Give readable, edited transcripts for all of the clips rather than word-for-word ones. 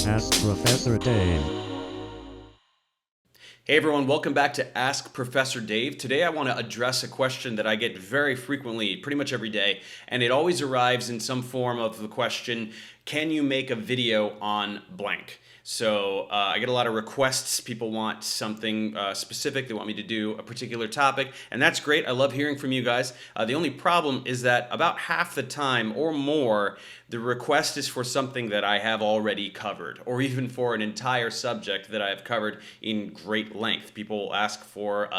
Ask Professor Dave. Hey everyone, welcome back to Ask Professor Dave. Today I want to address a question that I get very frequently, pretty much every day, and it always arrives in some form of the question, can you make a video on blank? So I get a lot of requests. People want something specific. They want me to do a particular topic, and that's great. I love hearing from you guys. The only problem is that about half the time or more, the request is for something that I have already covered, or even for an entire subject that I have covered in great length. People will ask for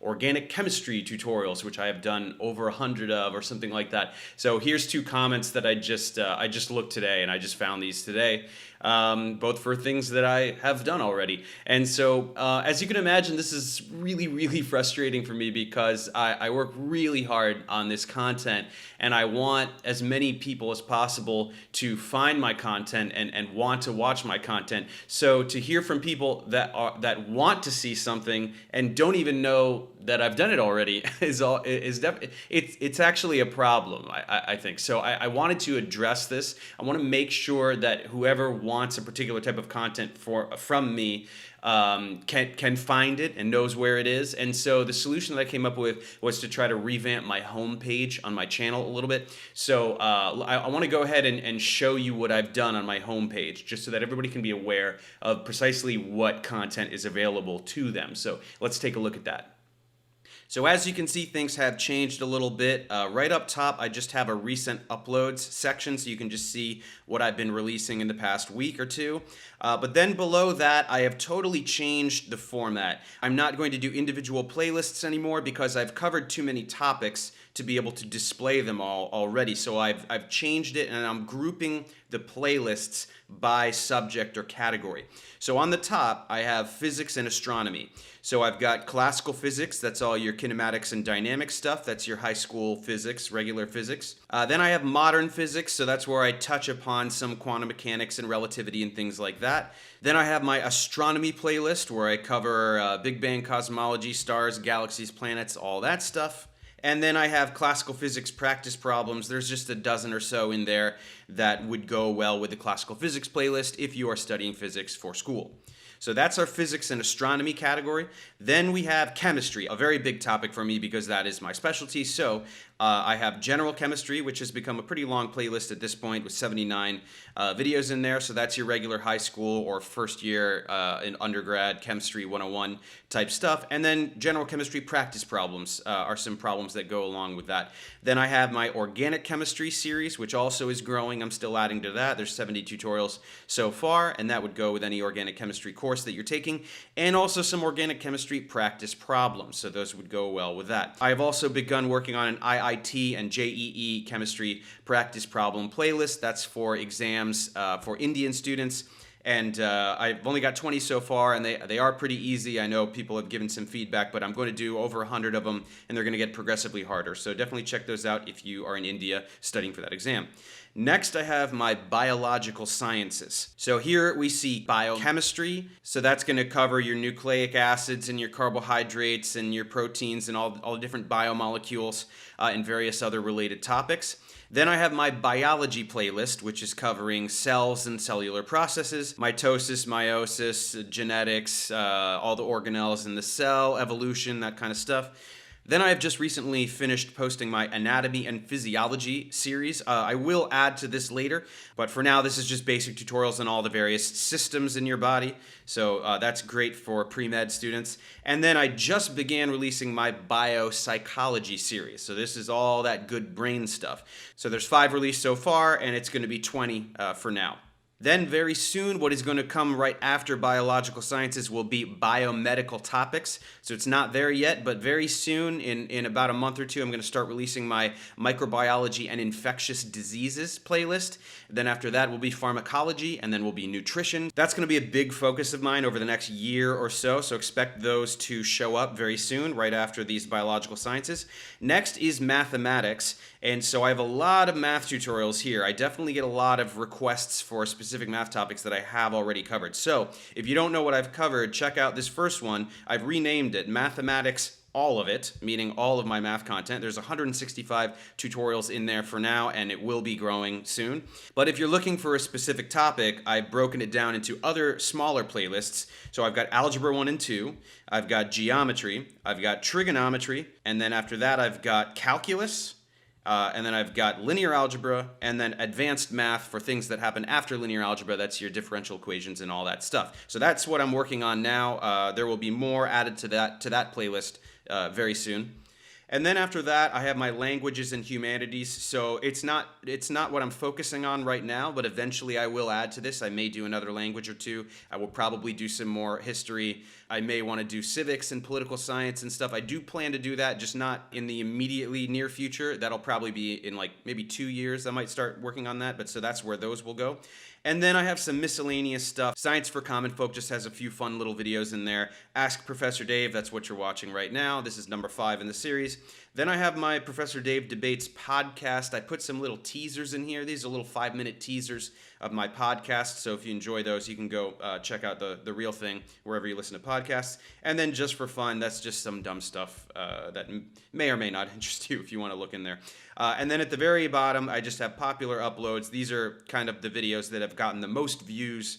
organic chemistry tutorials, which I have done over 100 of, or something like that. So here's two comments that I just looked today, and I just found these today. Both for things that I have done already. And so, as you can imagine, this is really, really frustrating for me because I work really hard on this content, and I want as many people as possible to find my content and want to watch my content. So to hear from people that want to see something and don't even know that I've done it already it's actually a problem, I think. So I wanted to address this. I want to make sure that whoever wants a particular type of content from me can find it and knows where it is. And so the solution that I came up with was to try to revamp my homepage on my channel a little bit. So I want to go ahead and show you what I've done on my homepage, just so that everybody can be aware of precisely what content is available to them. So let's take a look at that. So as you can see, things have changed a little bit. Right up top, I just have a recent uploads section, so you can just see what I've been releasing in the past week or two. But then below that, I have totally changed the format. I'm not going to do individual playlists anymore because I've covered too many topics to be able to display them all already. So I've changed it, and I'm grouping the playlists by subject or category. So on the top, I have physics and astronomy. So I've got classical physics, that's all your kinematics and dynamics stuff. That's your high school physics, regular physics. Then I have modern physics, so that's where I touch upon some quantum mechanics and relativity and things like that. Then I have my astronomy playlist, where I cover Big Bang cosmology, stars, galaxies, planets, all that stuff. And then I have classical physics practice problems. There's just a dozen or so in there that would go well with the classical physics playlist if you are studying physics for school. So that's our physics and astronomy category. Then we have chemistry, a very big topic for me because that is my specialty. So I have general chemistry, which has become a pretty long playlist at this point with 79 videos in there. So that's your regular high school or first year in undergrad chemistry 101 type stuff. And then general chemistry practice problems are some problems that go along with that. Then I have my organic chemistry series, which also is growing. I'm still adding to that. There's 70 tutorials so far, and that would go with any organic chemistry course that you're taking, and also some organic chemistry practice problems. So those would go well with that. I've also begun working on an IIT and JEE chemistry practice problem playlist. That's for exams for Indian students. And I've only got 20 so far, and they are pretty easy. I know people have given some feedback, but I'm going to do over 100 of them, and they're going to get progressively harder. So definitely check those out if you are in India studying for that exam. Next, I have my biological sciences. So here we see biochemistry. So that's going to cover your nucleic acids and your carbohydrates and your proteins and all the different biomolecules and various other related topics. Then I have my biology playlist, which is covering cells and cellular processes, mitosis, meiosis, genetics, all the organelles in the cell, evolution, that kind of stuff. Then I have just recently finished posting my anatomy and physiology series. I will add to this later, but for now this is just basic tutorials on all the various systems in your body. So that's great for pre-med students. And then I just began releasing my biopsychology series. So this is all that good brain stuff. So there's 5 released so far, and it's going to be 20 for now. Then very soon, what is going to come right after biological sciences will be biomedical topics. So it's not there yet, but very soon, in about a month or two, I'm going to start releasing my microbiology and infectious diseases playlist. Then after that will be pharmacology, and then will be nutrition. That's going to be a big focus of mine over the next year or so. So expect those to show up very soon, right after these biological sciences. Next is mathematics. And so I have a lot of math tutorials here. I definitely get a lot of requests for specific math topics that I have already covered. So if you don't know what I've covered, check out this first one. I've renamed it Mathematics all of it, meaning all of my math content. There's 165 tutorials in there for now, and it will be growing soon. But if you're looking for a specific topic, I've broken it down into other smaller playlists. So I've got Algebra 1 and 2, I've got Geometry, I've got Trigonometry, and then after that I've got Calculus, and then I've got linear algebra, and then advanced math for things that happen after linear algebra. That's your differential equations and all that stuff. So that's what I'm working on now. There will be more added to that playlist very soon. And then after that, I have my languages and humanities. So it's not what I'm focusing on right now, but eventually I will add to this. I may do another language or two. I will probably do some more history. I may want to do civics and political science and stuff. I do plan to do that, just not in the immediately near future. That'll probably be in like maybe 2 years. I might start working on that, but so that's where those will go. And then I have some miscellaneous stuff. Science for Common Folk just has a few fun little videos in there. Ask Professor Dave, that's what you're watching right now. This is number 5 in the series. Then I have my Professor Dave Debates podcast. I put some little teasers in here. These are little 5-minute teasers of my podcast. So if you enjoy those, you can go check out the real thing wherever you listen to podcasts. And then just for fun, that's just some dumb stuff that may or may not interest you if you want to look in there. And then at the very bottom, I just have popular uploads. These are kind of the videos that have gotten the most views.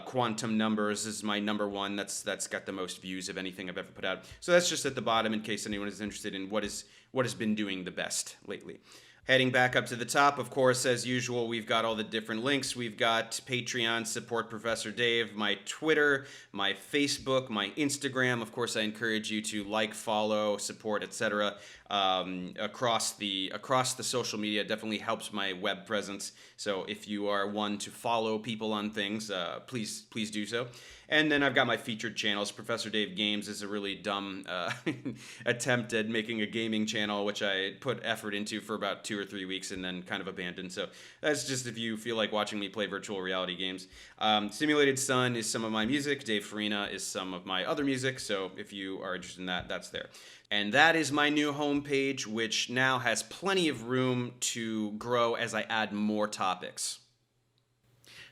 Quantum numbers is my number 1. That's got the most views of anything I've ever put out. So that's just at the bottom in case anyone is interested in what has been doing the best lately. Heading back up to the top, of course, as usual, we've got all the different links. We've got Patreon, support Professor Dave, my Twitter, my Facebook, my Instagram. Of course, I encourage you to like, follow, support, etc. Across the social media. It definitely helps my web presence. So if you are one to follow people on things, please do so. And then I've got my featured channels. Professor Dave Games is a really dumb attempt at making a gaming channel, which I put effort into for about 2 or 3 weeks and then kind of abandoned. So that's just if you feel like watching me play virtual reality games. Simulated Sun is some of my music. Dave Farina is some of my other music. So if you are interested in that, that's there. And that is my new homepage, which now has plenty of room to grow as I add more topics.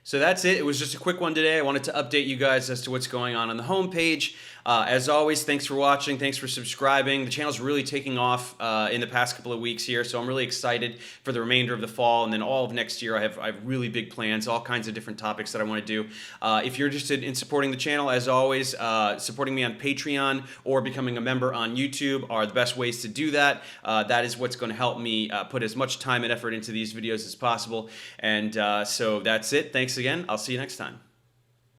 So that's it. It was just a quick one today. I wanted to update you guys as to what's going on the homepage. As always, thanks for watching. Thanks for subscribing. The channel's really taking off in the past couple of weeks here, so I'm really excited for the remainder of the fall and then all of next year. I have really big plans, all kinds of different topics that I want to do. If you're interested in supporting the channel, as always, supporting me on Patreon or becoming a member on YouTube are the best ways to do that. That is what's going to help me put as much time and effort into these videos as possible. And so that's it. Thanks again. I'll see you next time.